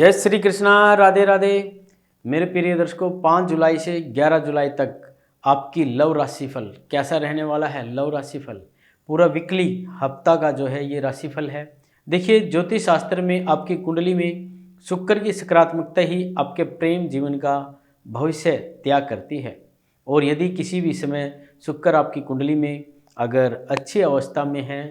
जय श्री कृष्णा, राधे राधे। मेरे प्रिय दर्शकों, 5 जुलाई से 11 जुलाई तक आपकी लव राशिफल कैसा रहने वाला है। लव राशिफल पूरा वीकली हफ्ता का जो है ये राशिफल है। देखिए, ज्योतिष शास्त्र में आपकी कुंडली में शुक्र की सकारात्मकता ही आपके प्रेम जीवन का भविष्य त्याग करती है। और यदि किसी भी समय शुक्र आपकी कुंडली में अगर अच्छी अवस्था में है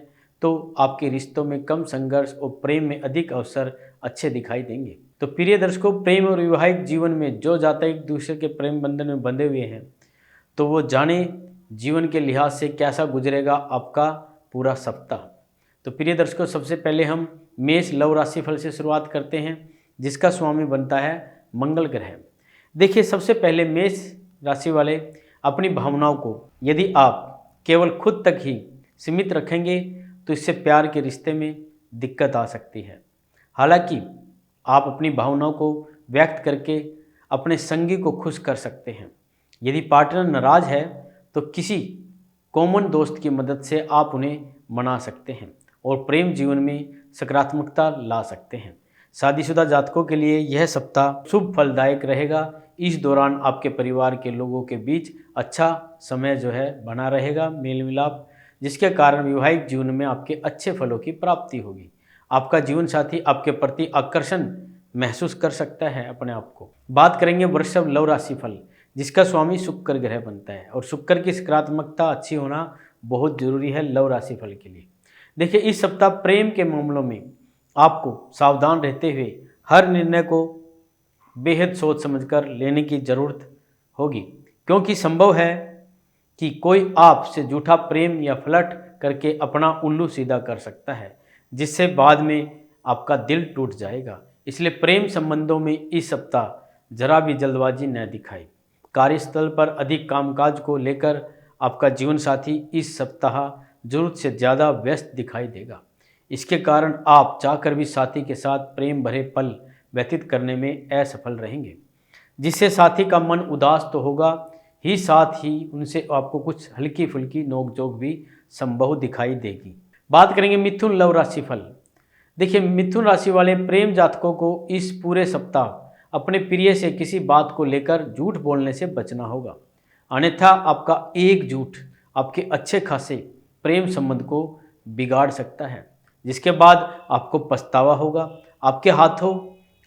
तो आपके रिश्तों में कम संघर्ष और प्रेम में अधिक अवसर अच्छे दिखाई देंगे। तो प्रिय दर्शकों, प्रेम और वैवाहिक जीवन में जो जातक एक दूसरे के प्रेम बंधन में बंधे हुए हैं तो वो जाने जीवन के लिहाज से कैसा गुजरेगा आपका पूरा सप्ताह। तो प्रिय दर्शकों, सबसे पहले हम मेष लव राशिफल से शुरुआत करते हैं, जिसका स्वामी बनता है मंगल ग्रह। देखिए, सबसे पहले मेष राशि वाले अपनी भावनाओं को यदि आप केवल खुद तक ही सीमित रखेंगे तो इससे प्यार के रिश्ते में दिक्कत आ सकती है। हालांकि आप अपनी भावनाओं को व्यक्त करके अपने संगी को खुश कर सकते हैं। यदि पार्टनर नाराज है तो किसी कॉमन दोस्त की मदद से आप उन्हें मना सकते हैं और प्रेम जीवन में सकारात्मकता ला सकते हैं। शादीशुदा जातकों के लिए यह सप्ताह शुभ फलदायक रहेगा। इस दौरान आपके परिवार के लोगों के बीच अच्छा समय जो है बना रहेगा, मेल मिलाप, जिसके कारण वैवाहिक जीवन में आपके अच्छे फलों की प्राप्ति होगी। आपका जीवन साथी आपके प्रति आकर्षण महसूस कर सकता है अपने आप को। बात करेंगे वृषभ लव राशिफल, जिसका स्वामी शुक्र ग्रह बनता है और शुक्र की सकारात्मकता अच्छी होना बहुत जरूरी है लव राशिफल के लिए। देखिए, इस सप्ताह प्रेम के मामलों में आपको सावधान रहते हुए हर निर्णय को बेहद सोच समझकर लेने की जरूरत होगी, क्योंकि संभव है कि कोई आपसे झूठा प्रेम या फ्लर्ट करके अपना उल्लू सीधा कर सकता है, जिससे बाद में आपका दिल टूट जाएगा। इसलिए प्रेम संबंधों में इस सप्ताह जरा भी जल्दबाजी न दिखाएं। कार्यस्थल पर अधिक कामकाज को लेकर आपका जीवन साथी इस सप्ताह जरूरत से ज़्यादा व्यस्त दिखाई देगा। इसके कारण आप चाहकर भी साथी के साथ प्रेम भरे पल व्यतीत करने में असफल रहेंगे, जिससे साथी का मन उदास तो होगा ही, साथ ही उनसे आपको कुछ हल्की फुल्की नोकझोंक भी संभव दिखाई देगी। बात करेंगे मिथुन लव राशिफल। देखिए, मिथुन राशि वाले प्रेम जातकों को इस पूरे सप्ताह अपने प्रिय से किसी बात को लेकर झूठ बोलने से बचना होगा, अन्यथा आपका एक झूठ आपके अच्छे खासे प्रेम संबंध को बिगाड़ सकता है, जिसके बाद आपको पछतावा होगा। आपके हाथों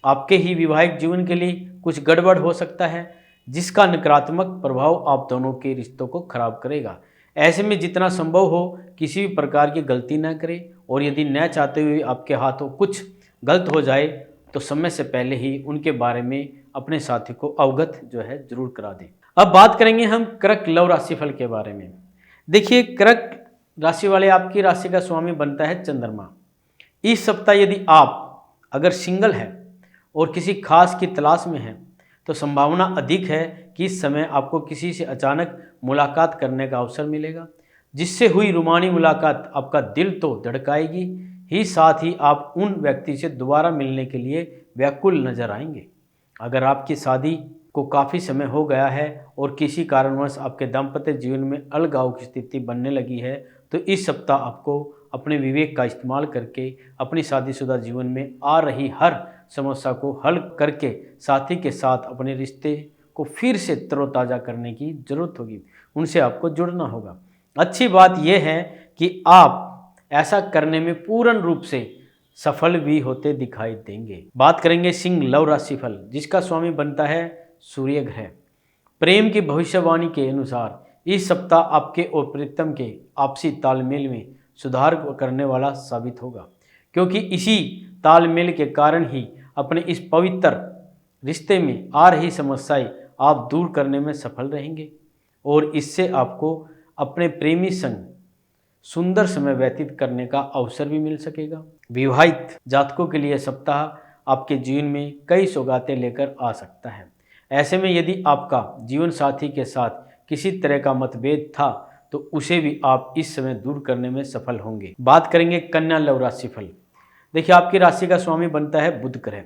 आपके ही वैवाहिक जीवन के लिए कुछ गड़बड़ हो सकता है, जिसका नकारात्मक प्रभाव आप दोनों के रिश्तों को खराब करेगा। ऐसे में जितना संभव हो किसी भी प्रकार की गलती न करें, और यदि न चाहते हुए आपके हाथों कुछ गलत हो जाए तो समय से पहले ही उनके बारे में अपने साथी को अवगत जो है जरूर करा दें। अब बात करेंगे हम कर्क लव राशिफल के बारे में। देखिए, कर्क राशि वाले आपकी राशि का स्वामी बनता है चंद्रमा। इस सप्ताह यदि आप अगर सिंगल है और किसी खास की तलाश में है तो संभावना अधिक है कि इस समय आपको किसी से अचानक मुलाकात करने का अवसर मिलेगा, जिससे हुई रूमानी मुलाकात आपका दिल तो धड़काएगी ही, साथ ही आप उन व्यक्ति से दोबारा मिलने के लिए व्याकुल नजर आएंगे। अगर आपकी शादी को काफ़ी समय हो गया है और किसी कारणवश आपके दाम्पत्य जीवन में अलगाव की स्थिति बनने लगी है तो इस सप्ताह आपको अपने विवेक का इस्तेमाल करके अपनी शादीशुदा जीवन में आ रही हर समस्या को हल करके साथी के साथ अपने रिश्ते को फिर से तरोताज़ा करने की जरूरत होगी। उनसे आपको जुड़ना होगा। अच्छी बात यह है कि आप ऐसा करने में पूर्ण रूप से सफल भी होते दिखाई देंगे। बात करेंगे सिंह लव राशिफल, जिसका स्वामी बनता है सूर्य ग्रह। प्रेम की भविष्यवाणी के अनुसार इस सप्ताह आपके और प्रीतम के आपसी तालमेल में सुधार करने वाला साबित होगा, क्योंकि इसी तालमेल के कारण ही अपने इस पवित्र रिश्ते में आ रही समस्याएं आप दूर करने में सफल रहेंगे और इससे आपको अपने प्रेमी संग सुंदर समय व्यतीत करने का अवसर भी मिल सकेगा। विवाहित जातकों के लिए सप्ताह आपके जीवन में कई सौगातें लेकर आ सकता है। ऐसे में यदि आपका जीवन साथी के साथ किसी तरह का मतभेद था तो उसे भी आप इस समय दूर करने में सफल होंगे। बात करेंगे कन्या लव राशिफल। देखिए, आपकी राशि का स्वामी बनता है बुध ग्रह।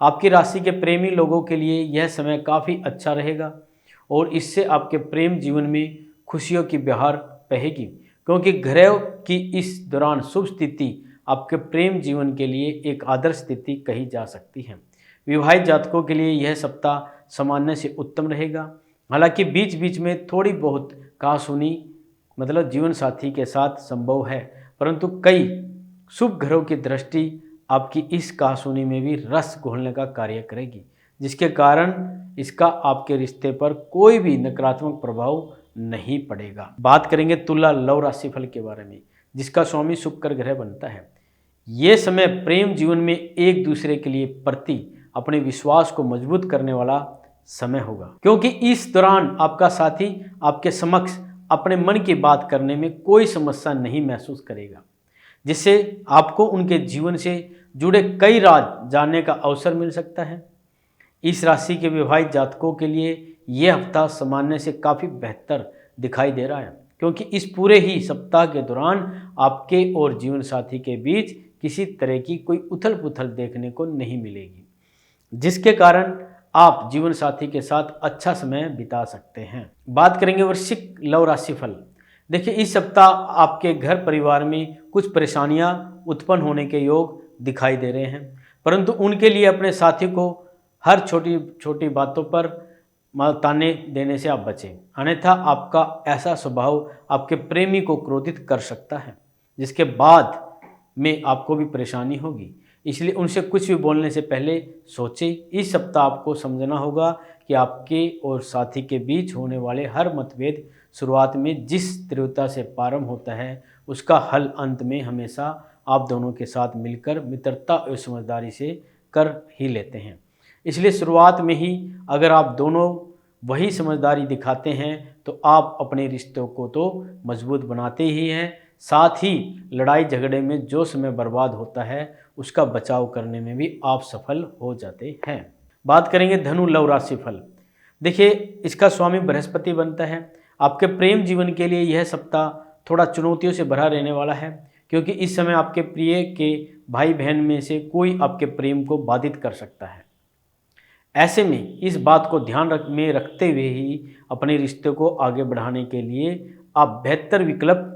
आपकी राशि के प्रेमी लोगों के लिए यह समय काफ़ी अच्छा रहेगा और इससे आपके प्रेम जीवन में खुशियों की बहार बहेगी, क्योंकि ग्रह की इस दौरान शुभ स्थिति आपके प्रेम जीवन के लिए एक आदर्श स्थिति कही जा सकती है। विवाहित जातकों के लिए यह सप्ताह सामान्य से उत्तम रहेगा। हालांकि बीच बीच में थोड़ी बहुत कहासुनी मतलब जीवन साथी के साथ संभव है, परंतु कई शुभ ग्रहों की दृष्टि आपकी इस कहासुनी में भी रस घोलने का कार्य करेगी, जिसके कारण इसका आपके रिश्ते पर कोई भी नकारात्मक प्रभाव नहीं पड़ेगा। बात करेंगे तुला लव राशिफल के बारे में, जिसका स्वामी शुक्र ग्रह बनता है। ये समय प्रेम जीवन में एक दूसरे के लिए प्रति अपने विश्वास को मजबूत करने वाला समय होगा, क्योंकि इस दौरान आपका साथी आपके समक्ष अपने मन की बात करने में कोई समस्या नहीं महसूस करेगा, जिससे आपको उनके जीवन से जुड़े कई राज जानने का अवसर मिल सकता है। इस राशि के विवाहित जातकों के लिए यह हफ्ता सामान्य से काफ़ी बेहतर दिखाई दे रहा है, क्योंकि इस पूरे ही सप्ताह के दौरान आपके और जीवन साथी के बीच किसी तरह की कोई उथल पुथल देखने को नहीं मिलेगी, जिसके कारण आप जीवन साथी के साथ अच्छा समय बिता सकते हैं। बात करेंगे वृश्चिक लव राशिफल। देखिए, इस सप्ताह आपके घर परिवार में कुछ परेशानियां उत्पन्न होने के योग दिखाई दे रहे हैं, परंतु उनके लिए अपने साथी को हर छोटी छोटी बातों पर ताने देने से आप बचें, अन्यथा आपका ऐसा स्वभाव आपके प्रेमी को क्रोधित कर सकता है, जिसके बाद में आपको भी परेशानी होगी। इसलिए उनसे कुछ भी बोलने से पहले सोचें। इस सप्ताह आपको समझना होगा कि आपके और साथी के बीच होने वाले हर मतभेद शुरुआत में जिस तीव्रता से प्रारंभ होता है, उसका हल अंत में हमेशा आप दोनों के साथ मिलकर मित्रता और समझदारी से कर ही लेते हैं। इसलिए शुरुआत में ही अगर आप दोनों वही समझदारी दिखाते हैं तो आप अपने रिश्तों को तो मजबूत बनाते ही हैं, साथ ही लड़ाई झगड़े में जो समय बर्बाद होता है उसका बचाव करने में भी आप सफल हो जाते हैं। बात करेंगे धनु लव राशिफल। देखिए, इसका स्वामी बृहस्पति बनता है। आपके प्रेम जीवन के लिए यह सप्ताह थोड़ा चुनौतियों से भरा रहने वाला है, क्योंकि इस समय आपके प्रिय के भाई बहन में से कोई आपके प्रेम को बाधित कर सकता है। ऐसे में इस बात को ध्यान में रखते हुए ही अपने रिश्ते को आगे बढ़ाने के लिए आप बेहतर विकल्प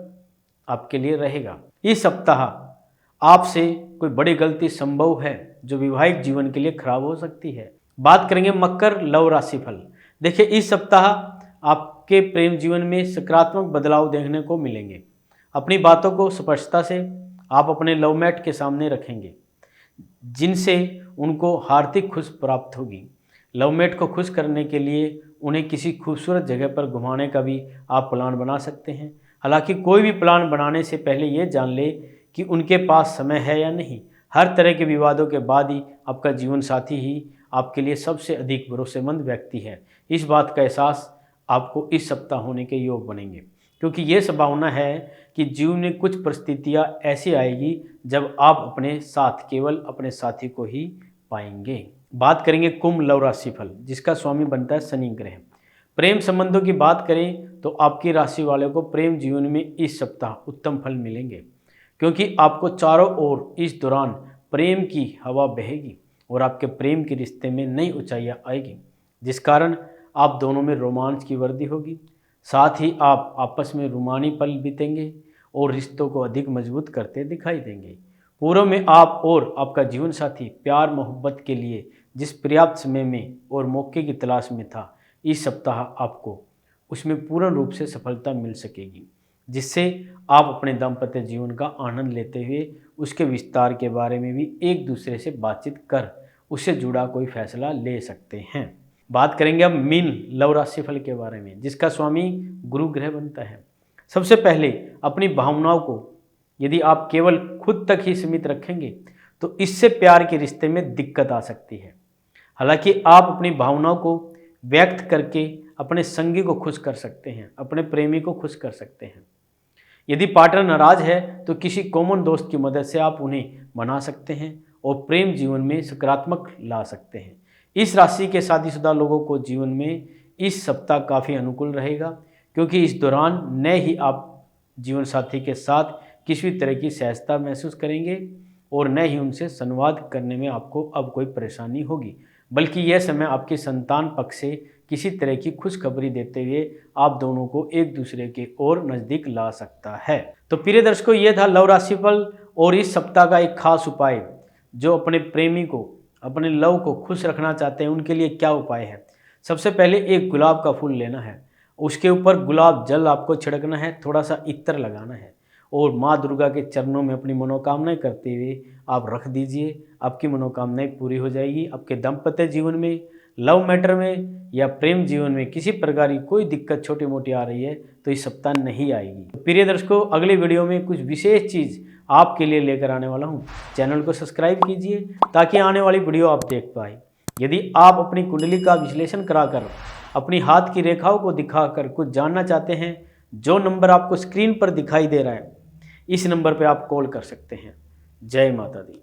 आपके लिए रहेगा। इस सप्ताह आपसे कोई बड़ी गलती संभव है जो वैवाहिक जीवन के लिए खराब हो सकती है। बात करेंगे मकर लव राशिफल। देखिए, इस सप्ताह आपके प्रेम जीवन में सकारात्मक बदलाव देखने को मिलेंगे। अपनी बातों को स्पष्टता से आप अपने लवमेट के सामने रखेंगे, जिनसे उनको आर्थिक खुश प्राप्त होगी। लवमेट को खुश करने के लिए उन्हें किसी खूबसूरत जगह पर घुमाने का भी आप प्लान बना सकते हैं। हालांकि कोई भी प्लान बनाने से पहले ये जान ले कि उनके पास समय है या नहीं। हर तरह के विवादों के बाद ही आपका जीवन साथी ही आपके लिए सबसे अधिक भरोसेमंद व्यक्ति है। इस बात का एहसास आपको इस सप्ताह होने के योग बनेंगे, क्योंकि ये संभावना है कि जीवन में कुछ परिस्थितियाँ ऐसी आएगी जब आप अपने साथ केवल अपने साथी को ही पाएंगे। बात करेंगे कुंभ लव राशिफल, जिसका स्वामी बनता है शनि ग्रह। प्रेम संबंधों की बात करें तो आपकी राशि वाले को प्रेम जीवन में इस सप्ताह उत्तम फल मिलेंगे, क्योंकि आपको चारों ओर इस दौरान प्रेम की हवा बहेगी और आपके प्रेम के रिश्ते में नई ऊंचाइयां आएगी, जिस कारण आप दोनों में रोमांच की वृद्धि होगी। साथ ही आप आपस में रूमानी पल बीतेंगे और रिश्तों को अधिक मजबूत करते दिखाई देंगे। पूर्व में आप और आपका जीवन साथी प्यार मोहब्बत के लिए जिस पर्याप्त समय में और मौके की तलाश में था, इस सप्ताह आपको उसमें पूर्ण रूप से सफलता मिल सकेगी, जिससे आप अपने दाम्पत्य जीवन का आनंद लेते हुए उसके विस्तार के बारे में भी एक दूसरे से बातचीत कर उससे जुड़ा कोई फैसला ले सकते हैं। बात करेंगे अब मीन लव राशिफल के बारे में, जिसका स्वामी गुरु ग्रह बनता है। सबसे पहले अपनी भावनाओं को यदि आप केवल खुद तक ही सीमित रखेंगे तो इससे प्यार के रिश्ते में दिक्कत आ सकती है। हालांकि आप अपनी भावनाओं को व्यक्त करके अपने संगी को खुश कर सकते हैं, अपने प्रेमी को खुश कर सकते हैं। यदि पार्टनर नाराज है तो किसी कॉमन दोस्त की मदद से आप उन्हें मना सकते हैं और प्रेम जीवन में सकारात्मक ला सकते हैं। इस राशि के शादीशुदा लोगों को जीवन में इस सप्ताह काफ़ी अनुकूल रहेगा, क्योंकि इस दौरान न ही आप जीवन साथी के साथ किसी तरह की सहजता महसूस करेंगे और न ही उनसे संवाद करने में आपको अब कोई परेशानी होगी, बल्कि यह समय आपके संतान पक्ष से किसी तरह की खुशखबरी देते हुए आप दोनों को एक दूसरे के और नज़दीक ला सकता है। तो प्रिय दर्शकों, यह था लव राशिफल और इस सप्ताह का एक खास उपाय जो अपने प्रेमी को अपने लव को खुश रखना चाहते हैं, उनके लिए क्या उपाय है। सबसे पहले एक गुलाब का फूल लेना है, उसके ऊपर गुलाब जल आपको छिड़कना है, थोड़ा सा इत्र लगाना है और माँ दुर्गा के चरणों में अपनी मनोकामनाएं करते हुए आप रख दीजिए। आपकी मनोकामनाएं पूरी हो जाएगी। आपके दाम्पत्य जीवन में, लव मैटर में या प्रेम जीवन में किसी प्रकार की कोई दिक्कत छोटी मोटी आ रही है तो इस सप्ताह नहीं आएगी। प्रिय दर्शकों, अगले वीडियो में कुछ विशेष चीज़ आपके लिए लेकर आने वाला हूँ। चैनल को सब्सक्राइब कीजिए ताकि आने वाली वीडियो आप देख पाए। यदि आप अपनी कुंडली का विश्लेषण कराकर अपनी हाथ की रेखाओं को दिखाकर कुछ जानना चाहते हैं, जो नंबर आपको स्क्रीन पर दिखाई दे रहा है, इस नंबर पर आप कॉल कर सकते हैं। जय माता दी।